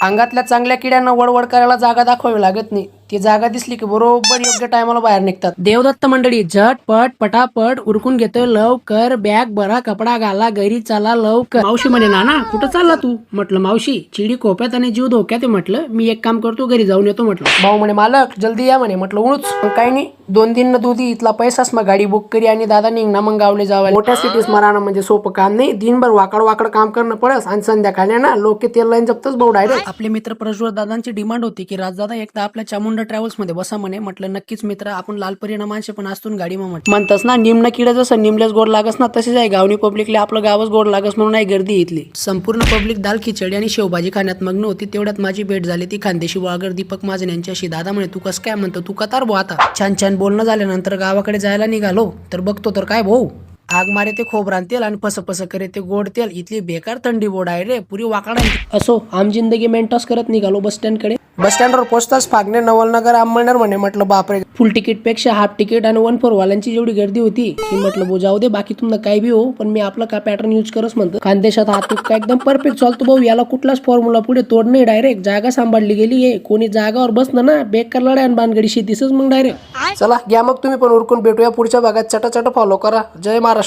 अंगातल्या चांगल्या किड्यांना वडवड करायला जागा दाखवावी लागत नाही. ती जागा दिसली की बरोबर योग्य टायमाला बाहेर निघतात. देवदत्त मंडळी झटपट पटापट उरकून घेतोय लवकर. बॅग भरा, कपडा घाला, घरी चला लवकर. मावशी म्हणे नाना कुठं चालला तू? म्हटलं मावशी चिडी खोप्यात आणि जीव धोक्यात आहे. म्हटलं मी एक काम करतो घरी जाऊन येतो. म्हटलं भाऊ म्हणे मालक जल्दी या म्हणे. म्हटलं उळूच काही नाही 2 दिन दुधी इथला पैसाच मग गाडी बुक करी आणि दादा निघणं मग गावले जावं. मोठ्या सिटीज मराणं म्हणजे सोपं काम नाही. दिनभर वाकड वाकड काम करणं पडस आणि संध्याकाळी ना लोक तेल लाईन जपतच भाऊ डायरेक्ट. आपले मित्र प्रज्वल दादांची डिमांड होती की राजदादा एकदा आपल्या चामुंडा ट्रॅव्हल्स मध्ये बसा म्हणे. म्हटलं नक्कीच मित्र, आपण लालपरीना माणसे पण असतो गाडी म्हणतस ना. निम्न किडा जसं निमल्यास गोड लागस ना तसेच आहे गावनी पब्लिकला आपलं गावच गोड लागस म्हणून आहे गर्दी इथली. संपूर्ण पब्लिक दाल खिचडी आणि शेवभाजी खाण्यात मग्न होती. तेवढ्यात माझी भेट झाली ती खानदेशी वाळगर दीपक महाजन यांच्याशी. दादा म्हणे तू कसं काय म्हणतो, तू कतार भाऊ. आता छान छान बोलणं झाल्यानंतर गावाकडे जायला निघालो तर बघतो तर काय भाऊ आग मारे ते खोबरान तेल आणि पस करे ते गोड तेल. इथली बेकार थंडी बोर्ड आहे रे, पुरी वाकडा. असो आम जिंदगी मेंटॉस करत निघालो बस स्टँड कडे. बस स्टँडवर पोचताच फागणे नवलनगर अंमळनेर म्हणे. म्हटलं बापरे, फुल तिकीट पेक्षा हाफ तिकीट आणि 1 for वाल्यांची जेवढी गर्दी होती की म्हटलं भाऊ जाऊ दे बाकी तुम्हाला काय बी हो, पण मी आपलं का पॅटर्न यूज करस म्हणतो. खानदेशात हा तुका एकदम परफेक्ट चालतो भाऊ. याला कुठलाच फॉर्म्युला पुढे तोड नाही. डायरेक्ट जागा सांभाळली गेली आहे. कोणी जागावर बसणं ना बेकार लढाई आणि बांधगडी शेतीच मग डायरेक्ट. चला घ्या मग तुम्ही पण उरकून, भेटूया पुढच्या भागात. चटा फॉलो करा. जय महाराष्ट्र.